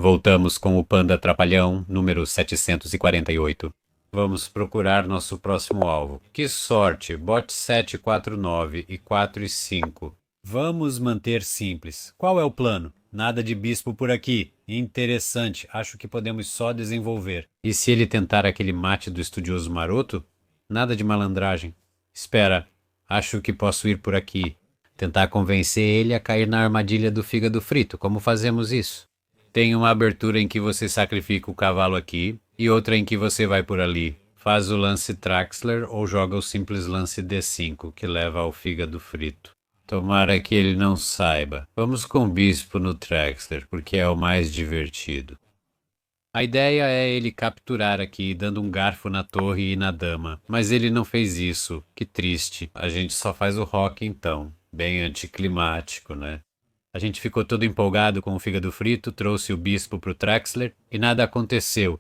Voltamos com o Panda Trapalhão, número 748. Vamos procurar nosso próximo alvo. Que sorte! Bot 749 e 4 e 5. Vamos manter simples. Qual é o plano? Nada de bispo por aqui. Interessante. Acho que podemos só desenvolver. E se ele tentar aquele mate do estudioso maroto? Nada de malandragem. Espera. Acho que posso ir por aqui. Tentar convencer ele a cair na armadilha do fígado frito. Como fazemos isso? Tem uma abertura em que você sacrifica o cavalo aqui e outra em que você vai por ali. Faz o lance Traxler ou joga o simples lance D5, que leva ao fígado frito. Tomara que ele não saiba. Vamos com o bispo no Traxler, porque é o mais divertido. A ideia é ele capturar aqui, dando um garfo na torre e na dama. Mas ele não fez isso. Que triste. A gente só faz o rock então. Bem anticlimático, né? A gente ficou todo empolgado com o fígado frito, trouxe o bispo pro Traxler e nada aconteceu.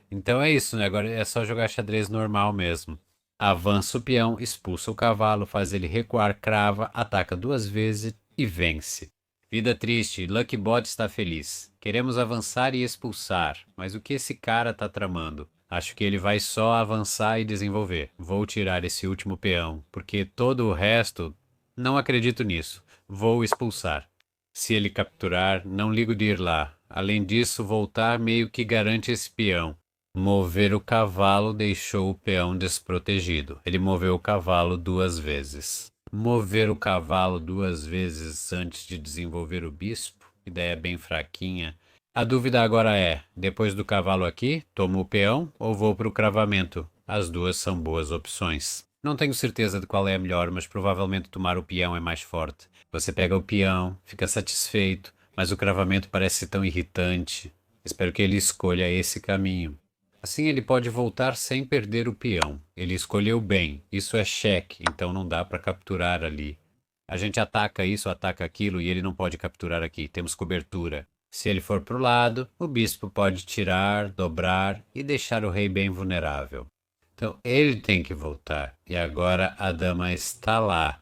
Então é isso, né? Agora é só jogar xadrez normal mesmo. Avança o peão, expulsa o cavalo, faz ele recuar, crava, ataca duas vezes e vence. Vida triste, Lucky Bot está feliz. Queremos avançar e expulsar, mas o que esse cara tá tramando? Acho que ele vai só avançar e desenvolver. Vou tirar esse último peão, porque todo o resto, não acredito nisso. Vou expulsar. Se ele capturar, não ligo de ir lá. Além disso, voltar meio que garante esse peão. Mover o cavalo deixou o peão desprotegido. Ele moveu o cavalo duas vezes. Mover o cavalo duas vezes antes de desenvolver o bispo? Ideia bem fraquinha. A dúvida agora é, depois do cavalo aqui, tomo o peão ou vou para o cravamento? As duas são boas opções. Não tenho certeza de qual é a melhor, mas provavelmente tomar o peão é mais forte. Você pega o peão, fica satisfeito, mas o cravamento parece tão irritante. Espero que ele escolha esse caminho. Assim ele pode voltar sem perder o peão. Ele escolheu bem. Isso é cheque, então não dá para capturar ali. A gente ataca isso, ataca aquilo e ele não pode capturar aqui. Temos cobertura. Se ele for pro lado, o bispo pode tirar, dobrar e deixar o rei bem vulnerável. Então ele tem que voltar. E agora a dama está lá.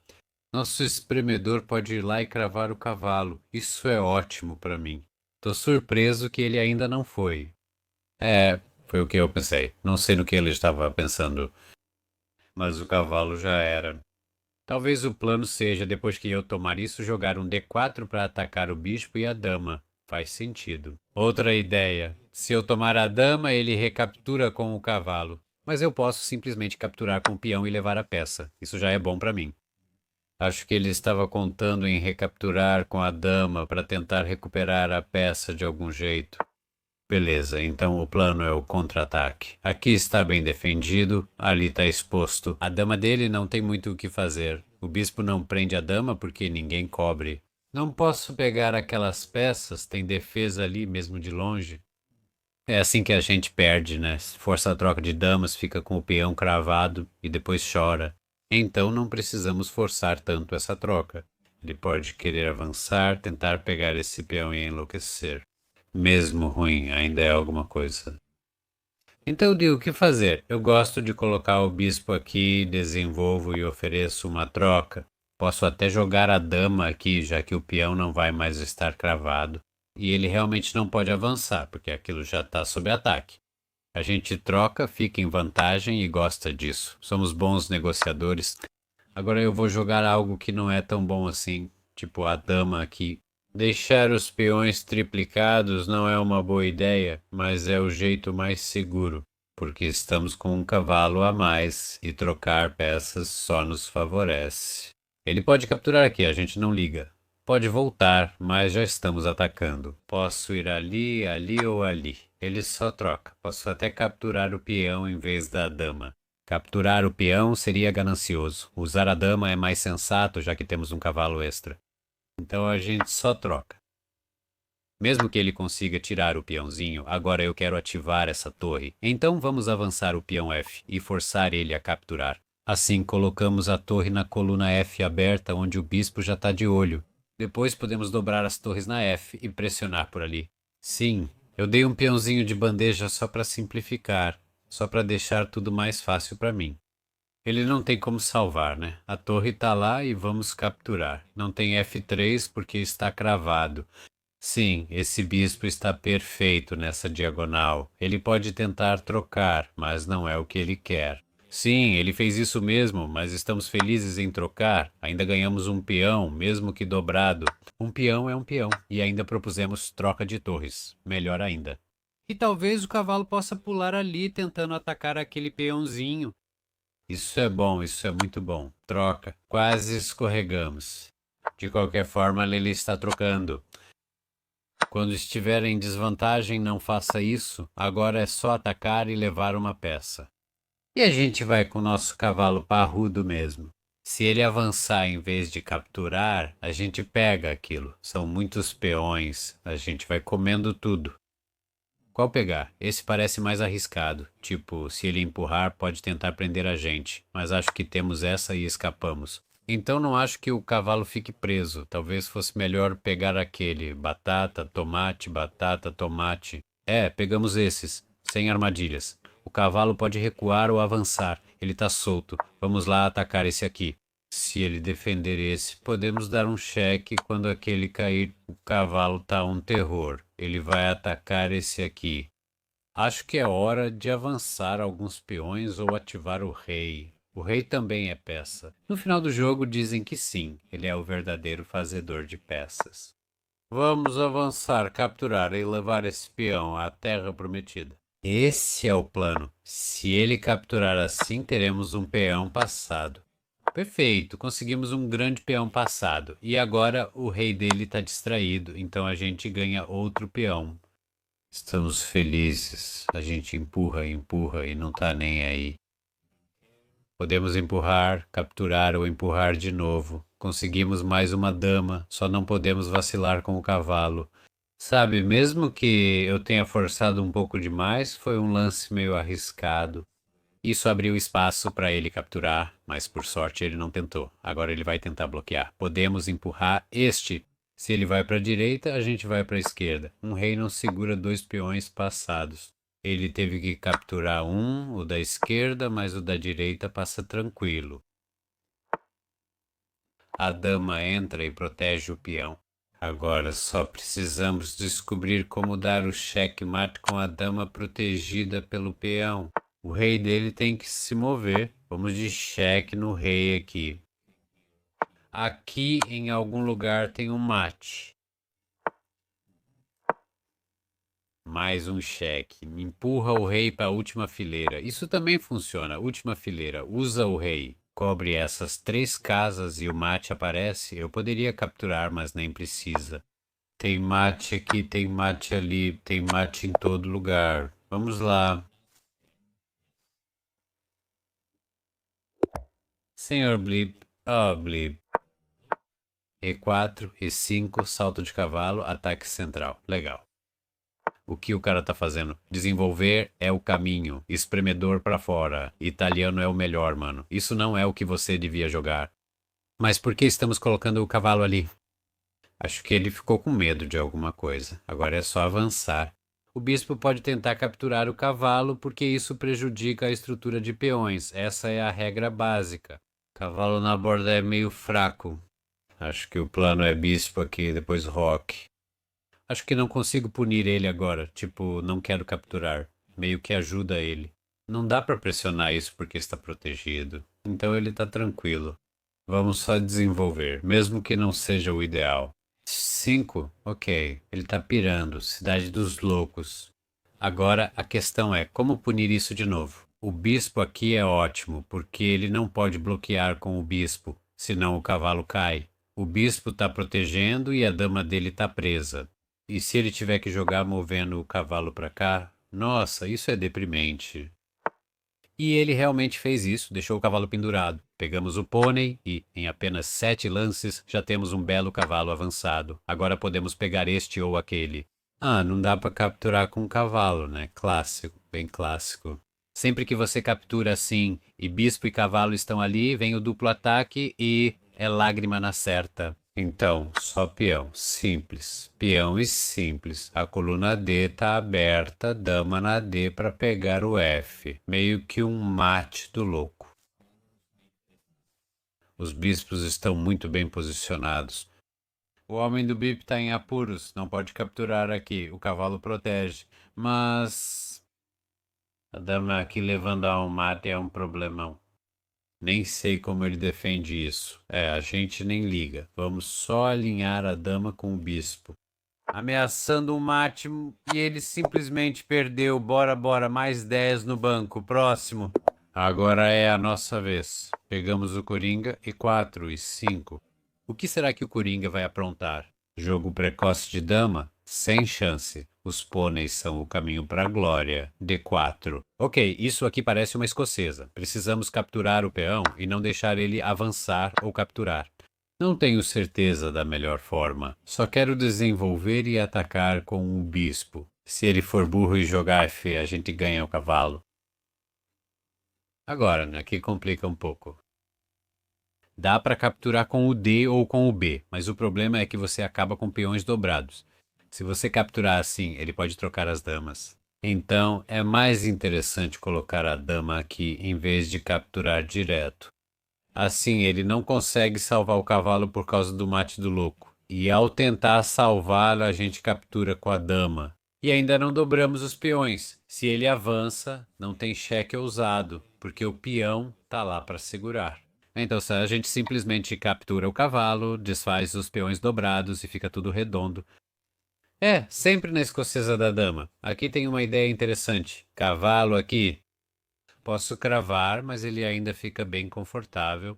Nosso espremedor pode ir lá e cravar o cavalo. Isso é ótimo para mim. Tô surpreso que ele ainda não foi. É, foi o que eu pensei. Não sei no que ele estava pensando, mas o cavalo já era. Talvez o plano seja, depois que eu tomar isso, jogar um D4 para atacar o bispo e a dama. Faz sentido. Outra ideia. Se eu tomar a dama, ele recaptura com o cavalo. Mas eu posso simplesmente capturar com o peão e levar a peça. Isso já é bom para mim. Acho que ele estava contando em recapturar com a dama para tentar recuperar a peça de algum jeito. Beleza, então o plano é o contra-ataque. Aqui está bem defendido, ali está exposto. A dama dele não tem muito o que fazer. O bispo não prende a dama porque ninguém cobre. Não posso pegar aquelas peças, tem defesa ali mesmo de longe. É assim que a gente perde, né? Força a troca de damas, fica com o peão cravado e depois chora. Então não precisamos forçar tanto essa troca. Ele pode querer avançar, tentar pegar esse peão e enlouquecer. Mesmo ruim, ainda é alguma coisa. Então digo o que fazer. Eu gosto de colocar o bispo aqui, desenvolvo e ofereço uma troca. Posso até jogar a dama aqui, já que o peão não vai mais estar cravado. E ele realmente não pode avançar, porque aquilo já está sob ataque. A gente troca, fica em vantagem e gosta disso. Somos bons negociadores. Agora eu vou jogar algo que não é tão bom assim, tipo a dama aqui. Deixar os peões triplicados não é uma boa ideia, mas é o jeito mais seguro, porque estamos com um cavalo a mais e trocar peças só nos favorece. Ele pode capturar aqui, a gente não liga. Pode voltar, mas já estamos atacando. Posso ir ali, ali ou ali. Ele só troca. Posso até capturar o peão em vez da dama. Capturar o peão seria ganancioso. Usar a dama é mais sensato, já que temos um cavalo extra. Então a gente só troca. Mesmo que ele consiga tirar o peãozinho, agora eu quero ativar essa torre. Então vamos avançar o peão F e forçar ele a capturar. Assim colocamos a torre na coluna F aberta, onde o bispo já está de olho. Depois podemos dobrar as torres na F e pressionar por ali. Sim, eu dei um peãozinho de bandeja só para simplificar, só para deixar tudo mais fácil para mim. Ele não tem como salvar, né? A torre está lá e vamos capturar. Não tem F3 porque está cravado. Sim, esse bispo está perfeito nessa diagonal. Ele pode tentar trocar, mas não é o que ele quer. Sim, ele fez isso mesmo, mas estamos felizes em trocar. Ainda ganhamos um peão, mesmo que dobrado. Um peão é um peão, e ainda propusemos troca de torres. Melhor ainda. E talvez o cavalo possa pular ali tentando atacar aquele peãozinho. Isso é muito bom. Troca. Quase escorregamos. De qualquer forma, ele está trocando. Quando estiver em desvantagem, não faça isso. Agora é só atacar e levar uma peça. E a gente vai com o nosso cavalo parrudo mesmo. Se ele avançar em vez de capturar, a gente pega aquilo. São muitos peões. A gente vai comendo tudo. Qual pegar? Esse parece mais arriscado. Tipo, se ele empurrar, pode tentar prender a gente. Mas acho que temos essa e escapamos. Então não acho que o cavalo fique preso. Talvez fosse melhor pegar aquele. Batata, tomate, batata, tomate. É, pegamos esses. Sem armadilhas. O cavalo pode recuar ou avançar. Ele tá solto. Vamos lá atacar esse aqui. Se ele defender esse, podemos dar um cheque quando aquele cair. O cavalo tá um terror. Ele vai atacar esse aqui. Acho que é hora de avançar alguns peões ou ativar o rei. O rei também é peça. No final do jogo dizem que sim, ele é o verdadeiro fazedor de peças. Vamos avançar, capturar e levar esse peão à Terra Prometida. Esse é o plano. Se ele capturar assim, teremos um peão passado. Perfeito, conseguimos um grande peão passado. E agora o rei dele está distraído, então a gente ganha outro peão. Estamos felizes. A gente empurra, empurra e não tá nem aí. Podemos empurrar, capturar ou empurrar de novo. Conseguimos mais uma dama, só não podemos vacilar com o cavalo. Sabe, mesmo que eu tenha forçado um pouco demais, foi um lance meio arriscado. Isso abriu espaço para ele capturar, mas por sorte ele não tentou. Agora ele vai tentar bloquear. Podemos empurrar este. Se ele vai para a direita, a gente vai para a esquerda. Um rei não segura dois peões passados. Ele teve que capturar um, o da esquerda, mas o da direita passa tranquilo. A dama entra e protege o peão. Agora só precisamos descobrir como dar o checkmate com a dama protegida pelo peão. O rei dele tem que se mover. Vamos de cheque no rei aqui. Aqui em algum lugar tem um mate. Mais um cheque. Empurra o rei para a última fileira. Isso também funciona. Última fileira. Usa o rei. Cobre essas três casas e o mate aparece. Eu poderia capturar, mas nem precisa. Tem mate aqui, tem mate ali, tem mate em todo lugar. Vamos lá. Senhor Blip. Oh, Blip. E4, E5, salto de cavalo, ataque central. Legal. O que o cara tá fazendo? Desenvolver é o caminho. Espremedor pra fora. Italiano é o melhor, mano. Isso não é o que você devia jogar. Mas por que estamos colocando o cavalo ali? Acho que ele ficou com medo de alguma coisa. Agora é só avançar. O bispo pode tentar capturar o cavalo porque isso prejudica a estrutura de peões. Essa é a regra básica. Cavalo na borda é meio fraco. Acho que o plano é bispo aqui, depois roque. Acho que não consigo punir ele agora. Tipo, não quero capturar. Meio que ajuda ele. Não dá pra pressionar isso porque está protegido. Então ele tá tranquilo. Vamos só desenvolver, mesmo que não seja o ideal. 5, ok. Ele tá pirando. Cidade dos loucos. Agora a questão é como punir isso de novo. O bispo aqui é ótimo, porque ele não pode bloquear com o bispo, senão o cavalo cai. O bispo tá protegendo e a dama dele tá presa. E se ele tiver que jogar movendo o cavalo para cá? Nossa, isso é deprimente. E ele realmente fez isso, deixou o cavalo pendurado. Pegamos o pônei e, em apenas 7 lances, já temos um belo cavalo avançado. Agora podemos pegar este ou aquele. Ah, não dá para capturar com um cavalo, né? Clássico, bem clássico. Sempre que você captura assim e bispo e cavalo estão ali, vem o duplo ataque e é lágrima na certa. Então, só peão, simples. Peão e simples. A coluna D tá aberta, dama na D para pegar o F. Meio que um mate do louco. Os bispos estão muito bem posicionados. O homem do bip tá em apuros, não pode capturar aqui. O cavalo protege. Mas a dama aqui levando a um mate é um problemão. Nem sei como ele defende isso. A gente nem liga. Vamos só alinhar a dama com o bispo. Ameaçando um mate e ele simplesmente perdeu. Bora, bora, mais 10 no banco. Próximo. Agora é a nossa vez. Pegamos o Coringa e 4 e 5. O que será que o Coringa vai aprontar? Jogo precoce de dama? Sem chance. Os pôneis são o caminho para a glória. D4. Ok, isso aqui parece uma escocesa. Precisamos capturar o peão e não deixar ele avançar ou capturar. Não tenho certeza da melhor forma. Só quero desenvolver e atacar com o bispo. Se ele for burro e jogar F, a gente ganha o cavalo. Agora, né, que complica um pouco. Dá para capturar com o D ou com o B, mas o problema é que você acaba com peões dobrados. Se você capturar assim, ele pode trocar as damas. Então, é mais interessante colocar a dama aqui em vez de capturar direto. Assim, ele não consegue salvar o cavalo por causa do mate do louco. E ao tentar salvá-lo, a gente captura com a dama. E ainda não dobramos os peões. Se ele avança, não tem cheque ousado, porque o peão tá lá para segurar. Então, se a gente simplesmente captura o cavalo, desfaz os peões dobrados e fica tudo redondo. Sempre na escocesa da dama. Aqui tem uma ideia interessante. Cavalo aqui. Posso cravar, mas ele ainda fica bem confortável.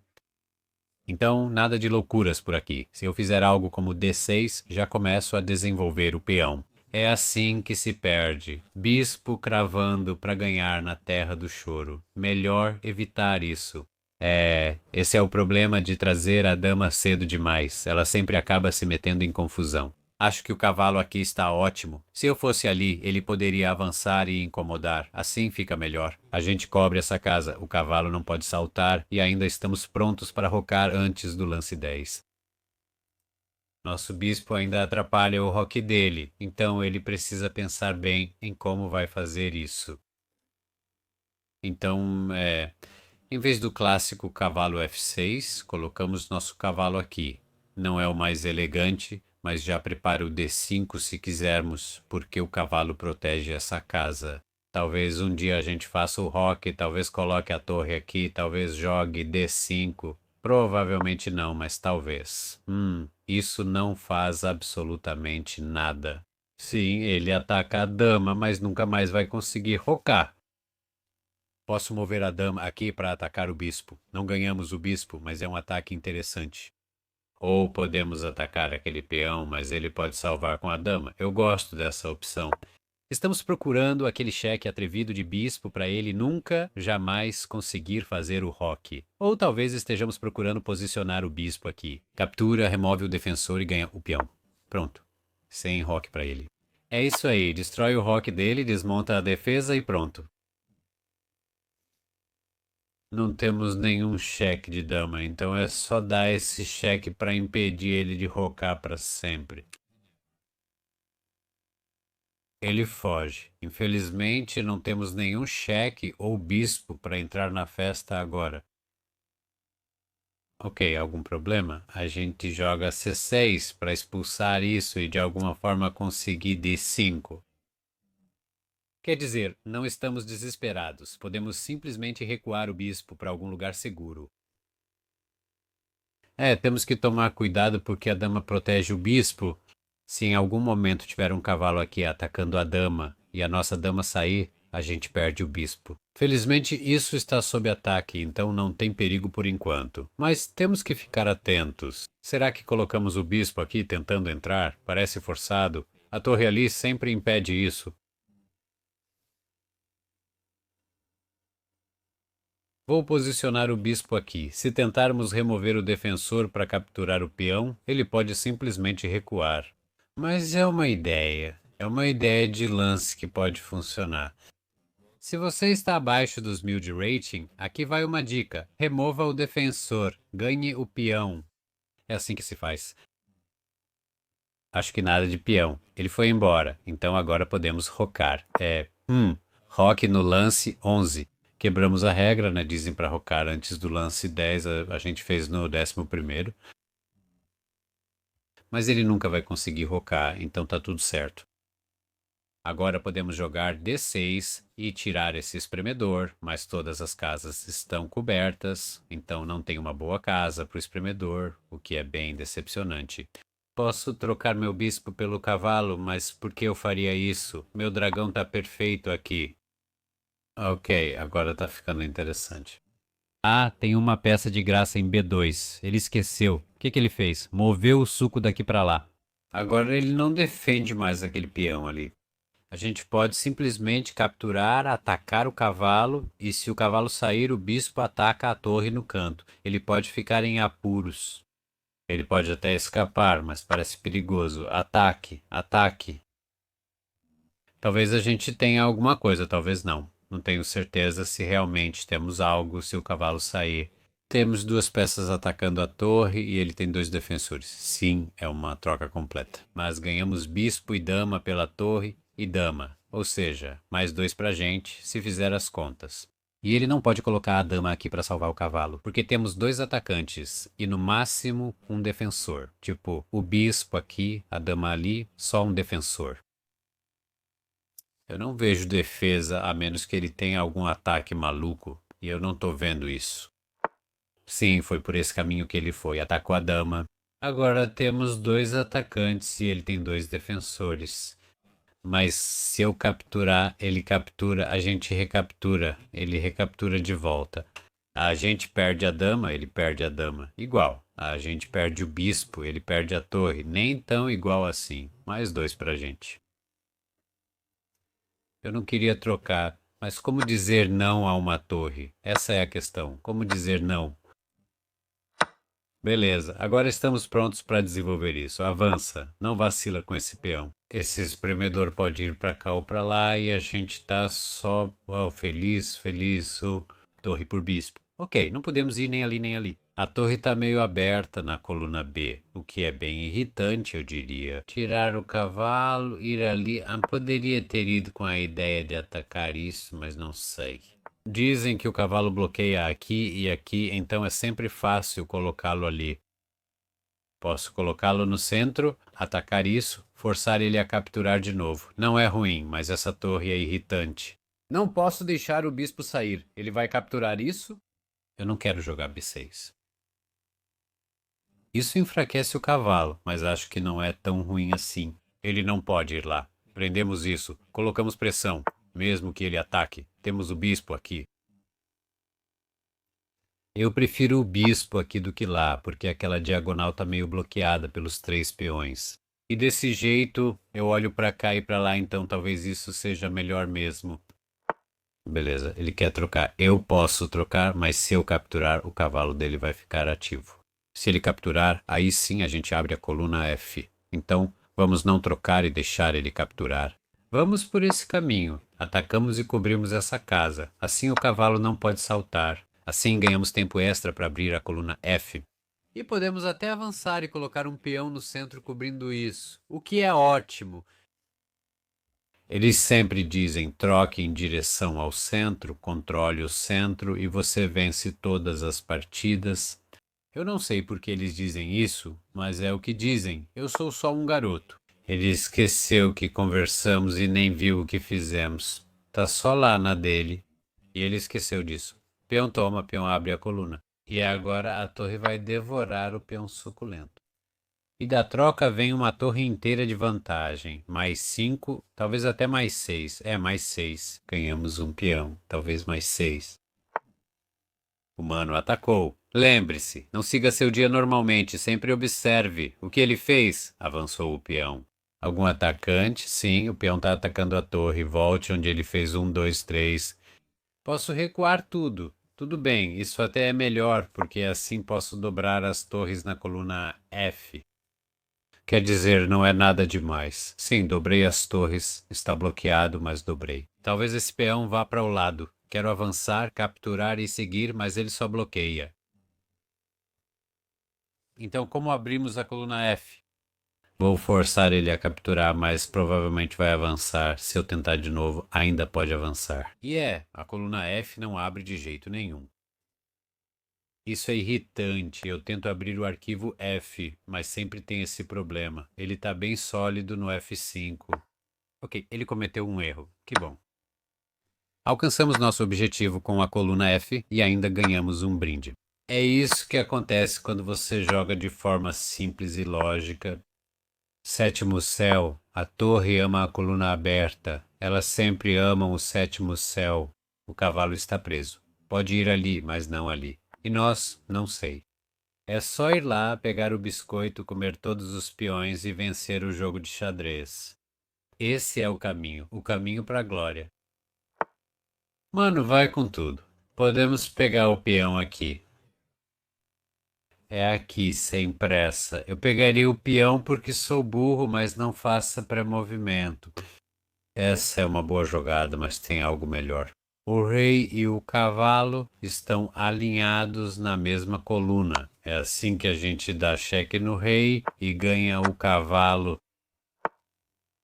Então, nada de loucuras por aqui. Se eu fizer algo como D6, já começo a desenvolver o peão. É assim que se perde. Bispo cravando para ganhar na terra do choro. Melhor evitar isso. Esse é o problema de trazer a dama cedo demais. Ela sempre acaba se metendo em confusão. Acho que o cavalo aqui está ótimo. Se eu fosse ali, ele poderia avançar e incomodar. Assim fica melhor. A gente cobre essa casa, o cavalo não pode saltar e ainda estamos prontos para rocar antes do lance 10. Nosso bispo ainda atrapalha o roque dele, então ele precisa pensar bem em como vai fazer isso. Então, em vez do clássico cavalo F6, colocamos nosso cavalo aqui. Não é o mais elegante, mas já prepara o D5 se quisermos, porque o cavalo protege essa casa. Talvez um dia a gente faça o roque, talvez coloque a torre aqui, talvez jogue D5. Provavelmente não, mas talvez. Isso não faz absolutamente nada. Sim, ele ataca a dama, mas nunca mais vai conseguir rocar. Posso mover a dama aqui para atacar o bispo. Não ganhamos o bispo, mas é um ataque interessante. Ou podemos atacar aquele peão, mas ele pode salvar com a dama. Eu gosto dessa opção. Estamos procurando aquele cheque atrevido de bispo para ele nunca, jamais conseguir fazer o roque. Ou talvez estejamos procurando posicionar o bispo aqui. Captura, remove o defensor e ganha o peão. Pronto. Sem roque para ele. É isso aí. Destrói o roque dele, desmonta a defesa e pronto. Não temos nenhum cheque de dama, então é só dar esse cheque para impedir ele de rocar para sempre. Ele foge. Infelizmente, não temos nenhum cheque ou bispo para entrar na festa agora. Ok, algum problema? A gente joga C6 para expulsar isso e de alguma forma conseguir D5. Quer dizer, não estamos desesperados. Podemos simplesmente recuar o bispo para algum lugar seguro. Temos que tomar cuidado porque a dama protege o bispo. Se em algum momento tiver um cavalo aqui atacando a dama e a nossa dama sair, a gente perde o bispo. Felizmente isso está sob ataque, então não tem perigo por enquanto. Mas temos que ficar atentos. Será que colocamos o bispo aqui tentando entrar? Parece forçado. A torre ali sempre impede isso. Vou posicionar o bispo aqui. Se tentarmos remover o defensor para capturar o peão, ele pode simplesmente recuar. Mas é uma ideia. É uma ideia de lance que pode funcionar. Se você está abaixo dos 1000 de rating, aqui vai uma dica. Remova o defensor. Ganhe o peão. É assim que se faz. Acho que nada de peão. Ele foi embora. Então agora podemos rocar. Roque no lance 11. Quebramos a regra, né? Dizem para rocar antes do lance 10. A gente fez no 11º. mas ele nunca vai conseguir rocar, então tá tudo certo. Agora podemos jogar D6 e tirar esse espremedor, mas todas as casas estão cobertas, então não tem uma boa casa para o espremedor, o que é bem decepcionante. Posso trocar meu bispo pelo cavalo, mas por que eu faria isso? Meu dragão tá perfeito aqui. Ok, agora tá ficando interessante. Ah, tem uma peça de graça em B2. Ele esqueceu. O que ele fez? Moveu o suco daqui para lá. Agora ele não defende mais aquele peão ali. A gente pode simplesmente capturar, atacar o cavalo e se o cavalo sair, o bispo ataca a torre no canto. Ele pode ficar em apuros. Ele pode até escapar, mas parece perigoso. Ataque, ataque. Talvez a gente tenha alguma coisa, talvez não. Não tenho certeza se realmente temos algo se o cavalo sair. Temos duas peças atacando a torre e ele tem dois defensores. Sim, é uma troca completa. Mas ganhamos bispo e dama pela torre e dama. Ou seja, mais dois pra gente, se fizer as contas. E ele não pode colocar a dama aqui para salvar o cavalo, porque temos dois atacantes e no máximo um defensor. Tipo, o bispo aqui, a dama ali, só um defensor. Eu não vejo defesa a menos que ele tenha algum ataque maluco, e eu não tô vendo isso. Sim, foi por esse caminho que ele foi, atacou a dama. Agora temos dois atacantes e ele tem dois defensores. Mas se eu capturar, ele captura, a gente recaptura, ele recaptura de volta. A gente perde a dama, ele perde a dama. Igual. A gente perde o bispo, ele perde a torre. Nem tão igual assim. Mais dois pra gente. Eu não queria trocar, mas como dizer não a uma torre? Essa é a questão. Como dizer não? Beleza, agora estamos prontos para desenvolver isso. Avança, não vacila com esse peão. Esse espremedor pode ir para cá ou para lá e a gente tá só feliz, feliz, torre por bispo. Ok, não podemos ir nem ali nem ali. A torre está meio aberta na coluna B, o que é bem irritante, eu diria. Tirar o cavalo, ir ali. Poderia ter ido com a ideia de atacar isso, mas não sei. Dizem que o cavalo bloqueia aqui e aqui, então é sempre fácil colocá-lo ali. Posso colocá-lo no centro, atacar isso, forçar ele a capturar de novo. Não é ruim, mas essa torre é irritante. Não posso deixar o bispo sair. Ele vai capturar isso? Eu não quero jogar B6. Isso enfraquece o cavalo, mas acho que não é tão ruim assim. Ele não pode ir lá. Prendemos isso, colocamos pressão. Mesmo que ele ataque, temos o bispo aqui. Eu prefiro o bispo aqui do que lá, porque aquela diagonal tá meio bloqueada pelos três peões. E desse jeito, eu olho pra cá e pra lá, então talvez isso seja melhor mesmo. Beleza, ele quer trocar. Eu posso trocar, mas se eu capturar, o cavalo dele vai ficar ativo. Se ele capturar, aí sim a gente abre a coluna F. Então, vamos não trocar e deixar ele capturar. Vamos por esse caminho. Atacamos e cobrimos essa casa. Assim o cavalo não pode saltar. Assim ganhamos tempo extra para abrir a coluna F. E podemos até avançar e colocar um peão no centro cobrindo isso, o que é ótimo. Eles sempre dizem troque em direção ao centro, controle o centro e você vence todas as partidas. Eu não sei por que eles dizem isso, mas é o que dizem. Eu sou só um garoto. Ele esqueceu que conversamos e nem viu o que fizemos. Tá só lá na dele. E ele esqueceu disso. Peão toma, peão abre a coluna. E agora a torre vai devorar o peão suculento. E da troca vem uma torre inteira de vantagem. Mais 5, talvez até mais 6. É, mais 6. Ganhamos um peão, talvez mais 6. O mano atacou. Lembre-se, não siga seu dia normalmente, sempre observe. O que ele fez? Avançou o peão. Algum atacante? Sim, o peão está atacando a torre. Volte onde ele fez 1, 2, 3. Posso recuar tudo. Tudo bem, isso até é melhor, porque assim posso dobrar as torres na coluna F. Quer dizer, não é nada demais. Sim, dobrei as torres. Está bloqueado, mas dobrei. Talvez esse peão vá para o lado. Quero avançar, capturar e seguir, mas ele só bloqueia. Então, como abrimos a coluna F? Vou forçar ele a capturar, mas provavelmente vai avançar. Se eu tentar de novo, ainda pode avançar. E a coluna F não abre de jeito nenhum. Isso é irritante. Eu tento abrir o arquivo F, mas sempre tem esse problema. Ele tá bem sólido no F5. Ok, ele cometeu um erro. Que bom. Alcançamos nosso objetivo com a coluna F e ainda ganhamos um brinde. É isso que acontece quando você joga de forma simples e lógica. Sétimo céu, a torre ama a coluna aberta. Elas sempre amam o sétimo céu. O cavalo está preso. Pode ir ali, mas não ali. E nós, não sei. É só ir lá, pegar o biscoito, comer todos os peões e vencer o jogo de xadrez. Esse é o caminho para a glória. Mano, vai com tudo. Podemos pegar o peão aqui. É aqui, sem pressa. Eu pegaria o peão porque sou burro, mas não faça pré-movimento. Essa é uma boa jogada, mas tem algo melhor. O rei e o cavalo estão alinhados na mesma coluna. É assim que a gente dá cheque no rei e ganha o cavalo.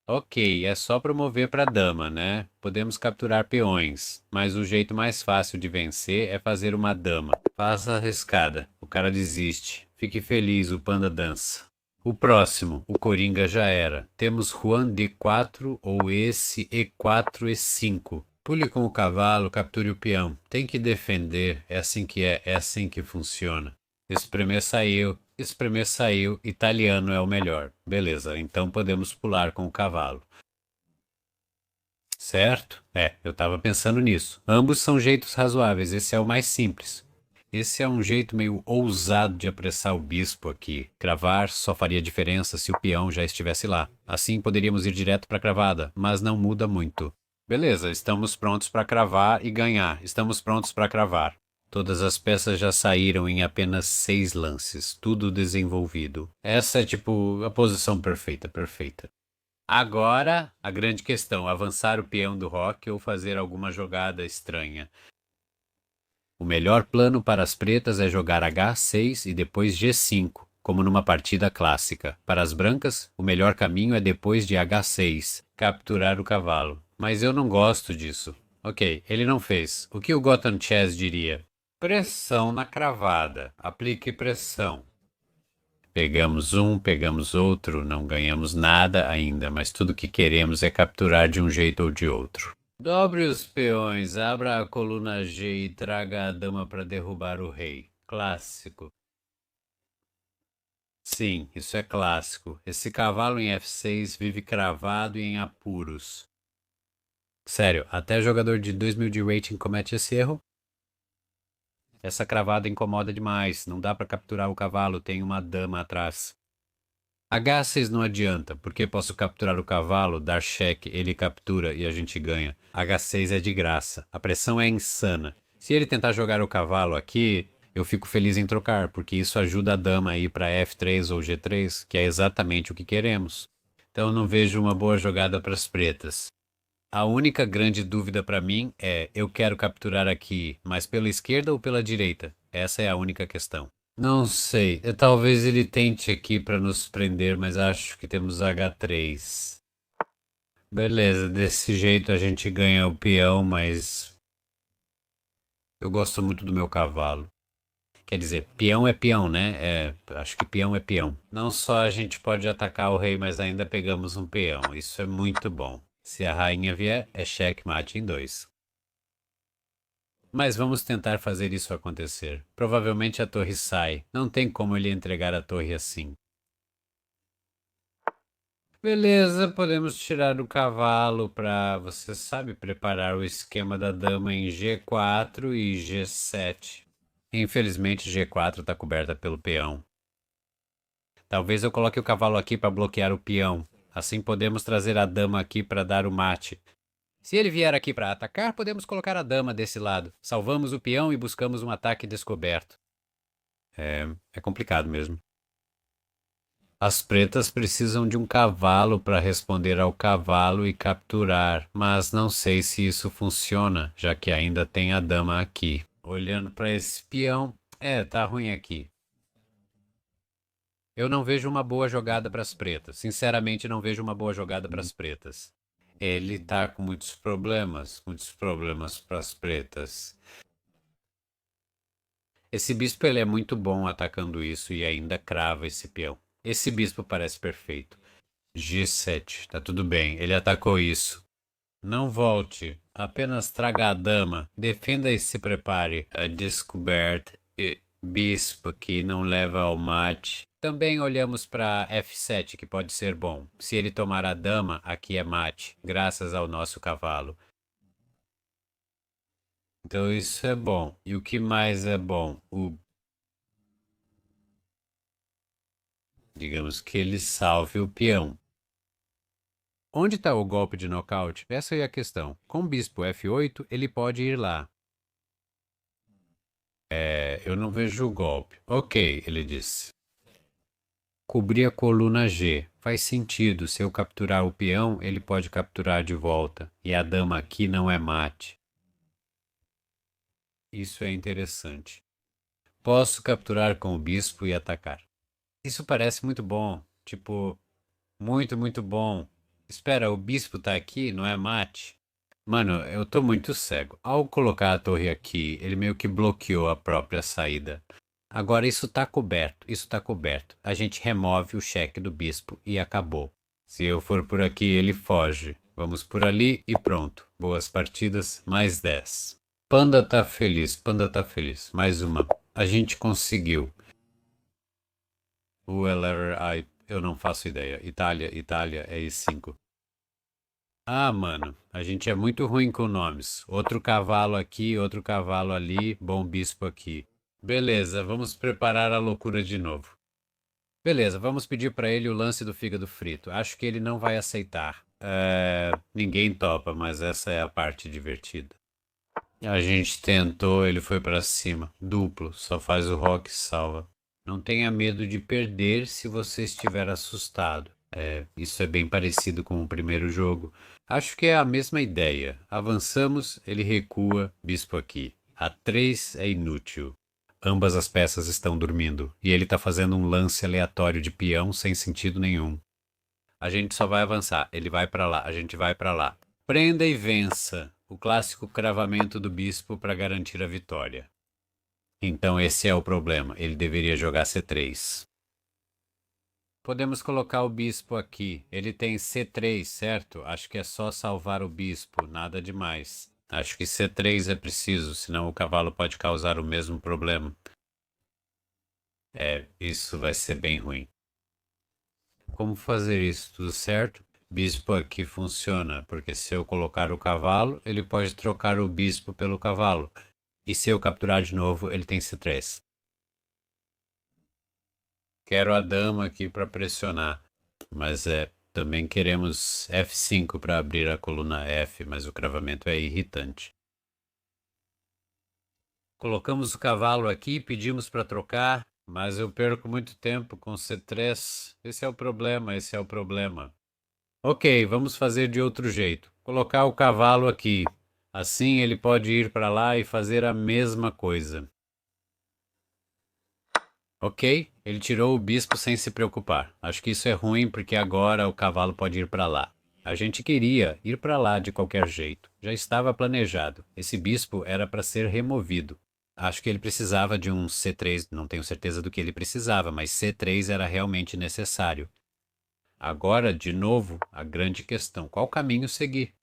Ok, é só promover para dama, né? Podemos capturar peões, mas o jeito mais fácil de vencer é fazer uma dama. Faça a arriscada. O cara desiste. Fique feliz, o panda dança. O próximo, o Coringa já era. Temos Juan D4 ou esse E4, E5. Pule com o cavalo, capture o peão. Tem que defender, é assim que funciona. Espremer saiu, italiano é o melhor. Beleza, então podemos pular com o cavalo. Certo? Eu tava pensando nisso. Ambos são jeitos razoáveis, esse é o mais simples. Esse é um jeito meio ousado de apressar o bispo aqui. Cravar só faria diferença se o peão já estivesse lá. Assim poderíamos ir direto para a cravada, mas não muda muito. Beleza, estamos prontos para cravar e ganhar. Estamos prontos para cravar. Todas as peças já saíram em apenas 6 lances, tudo desenvolvido. Essa é tipo a posição perfeita, perfeita. Agora, a grande questão: avançar o peão do roque ou fazer alguma jogada estranha. O melhor plano para as pretas é jogar H6 e depois G5, como numa partida clássica. Para as brancas, o melhor caminho é depois de H6, capturar o cavalo. Mas eu não gosto disso. Ok, ele não fez. O que o Gotham Chess diria? Pressão na cravada. Aplique pressão. Pegamos um, pegamos outro, não ganhamos nada ainda, mas tudo que queremos é capturar de um jeito ou de outro. Dobre os peões, abra a coluna G e traga a dama para derrubar o rei. Clássico. Sim, isso é clássico. Esse cavalo em F6 vive cravado e em apuros. Sério, até jogador de 2000 de rating comete esse erro? Essa cravada incomoda demais, não dá para capturar o cavalo, tem uma dama atrás. H6 não adianta, porque posso capturar o cavalo, dar cheque, ele captura e a gente ganha. H6 é de graça. A pressão é insana. Se ele tentar jogar o cavalo aqui, eu fico feliz em trocar, porque isso ajuda a dama a ir para F3 ou G3, que é exatamente o que queremos. Então não vejo uma boa jogada para as pretas. A única grande dúvida para mim é: eu quero capturar aqui, mas pela esquerda ou pela direita? Essa é a única questão. Não sei. Talvez ele tente aqui para nos prender, mas acho que temos H3. Beleza, desse jeito a gente ganha o peão, mas eu gosto muito do meu cavalo. Quer dizer, peão é peão, né? Acho que peão é peão. Não só a gente pode atacar o rei, mas ainda pegamos um peão. Isso é muito bom. Se a rainha vier, é checkmate em 2. Mas vamos tentar fazer isso acontecer. Provavelmente a torre sai. Não tem como ele entregar a torre assim. Beleza, podemos tirar o cavalo para, você sabe, preparar o esquema da dama em G4 e G7. Infelizmente, G4 está coberta pelo peão. Talvez eu coloque o cavalo aqui para bloquear o peão. Assim podemos trazer a dama aqui para dar o mate. Se ele vier aqui para atacar, podemos colocar a dama desse lado. Salvamos o peão e buscamos um ataque descoberto. É complicado mesmo. As pretas precisam de um cavalo para responder ao cavalo e capturar, mas não sei se isso funciona, já que ainda tem a dama aqui. Olhando para esse peão, tá ruim aqui. Eu não vejo uma boa jogada para as pretas. Sinceramente, não vejo uma boa jogada para as pretas. Ele tá com muitos problemas para as pretas. Esse bispo ele é muito bom atacando isso e ainda crava esse peão. Esse bispo parece perfeito. G7, tá tudo bem, ele atacou isso. Não volte, apenas traga a dama. Defenda e se prepare. A descoberta. Bispo que não leva ao mate. Também olhamos para F7, que pode ser bom. Se ele tomar a dama, aqui é mate, graças ao nosso cavalo. Então isso é bom. E o que mais é bom? Digamos que ele salve o peão. Onde está o golpe de nocaute? Essa é a questão. Com o bispo F8, ele pode ir lá. Eu não vejo o golpe. Ok, ele disse. Cobrir a coluna G. Faz sentido. Se eu capturar o peão, ele pode capturar de volta. E a dama aqui não é mate. Isso é interessante. Posso capturar com o bispo e atacar. Isso parece muito bom. Tipo, muito, muito bom. Espera, o bispo tá aqui, não é mate? Mano, eu tô muito cego. Ao colocar a torre aqui, ele meio que bloqueou a própria saída. Agora isso tá coberto, isso tá coberto. A gente remove o cheque do bispo e acabou. Se eu for por aqui, ele foge. Vamos por ali e pronto. Boas partidas, mais 10. Panda tá feliz, Panda tá feliz. Mais uma. A gente conseguiu. O LRI, eu não faço ideia. Itália, Itália é E5. Ah, mano, a gente é muito ruim com nomes. Outro cavalo aqui, outro cavalo ali, bom bispo aqui. Beleza, vamos preparar a loucura de novo. Beleza, vamos pedir pra ele o lance do fígado frito. Acho que ele não vai aceitar. Ninguém topa, mas essa é a parte divertida. A gente tentou, ele foi pra cima. Duplo, só faz o rock e salva. Não tenha medo de perder se você estiver assustado. Isso é bem parecido com o primeiro jogo. Acho que é a mesma ideia. Avançamos, ele recua, bispo aqui. A3 é inútil. Ambas as peças estão dormindo, e ele está fazendo um lance aleatório de peão sem sentido nenhum. A gente só vai avançar, ele vai para lá, a gente vai para lá. Prenda e vença. O clássico cravamento do bispo para garantir a vitória. Então esse é o problema, ele deveria jogar C3. Podemos colocar o bispo aqui. Ele tem C3, certo? Acho que é só salvar o bispo, nada demais. Acho que C3 é preciso, senão o cavalo pode causar o mesmo problema. Isso vai ser bem ruim. Como fazer isso? Tudo certo? Bispo aqui funciona, porque se eu colocar o cavalo, ele pode trocar o bispo pelo cavalo. E se eu capturar de novo, ele tem C3. Quero a dama aqui para pressionar, mas também queremos F5 para abrir a coluna F, mas o cravamento é irritante. Colocamos o cavalo aqui, pedimos para trocar, mas eu perco muito tempo com C3. Esse é o problema, esse é o problema. Ok, vamos fazer de outro jeito. Colocar o cavalo aqui. Assim ele pode ir para lá e fazer a mesma coisa. Ok, ele tirou o bispo sem se preocupar. Acho que isso é ruim porque agora o cavalo pode ir para lá. A gente queria ir para lá de qualquer jeito. Já estava planejado. Esse bispo era para ser removido. Acho que ele precisava de um C3, não tenho certeza do que ele precisava, mas C3 era realmente necessário. Agora, de novo, a grande questão: qual caminho seguir?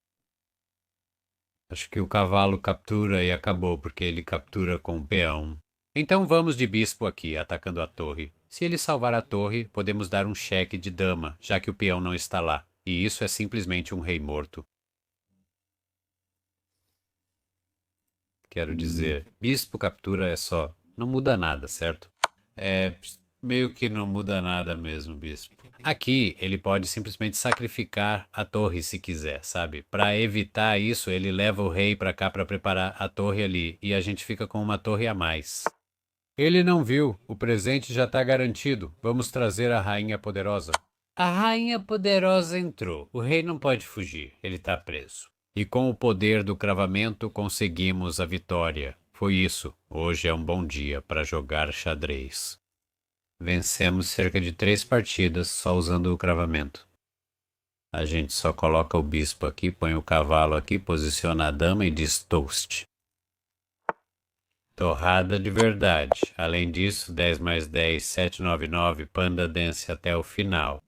Acho que o cavalo captura e acabou, porque ele captura com o peão. Então vamos de bispo aqui, atacando a torre. Se ele salvar a torre, podemos dar um cheque de dama, já que o peão não está lá. E isso é simplesmente um rei morto. Quero dizer, bispo captura é só. Não muda nada, certo? Meio que não muda nada mesmo, bispo. Aqui, ele pode simplesmente sacrificar a torre se quiser, sabe? Para evitar isso, ele leva o rei para cá para preparar a torre ali e a gente fica com uma torre a mais. Ele não viu. O presente já está garantido. Vamos trazer a rainha poderosa. A rainha poderosa entrou. O rei não pode fugir. Ele está preso. E com o poder do cravamento conseguimos a vitória. Foi isso. Hoje é um bom dia para jogar xadrez. Vencemos cerca de 3 partidas só usando o cravamento. A gente só coloca o bispo aqui, põe o cavalo aqui, posiciona a dama e diz toast. Torrada de verdade. Além disso, 10 mais 10, 799, Panda Dance até o final.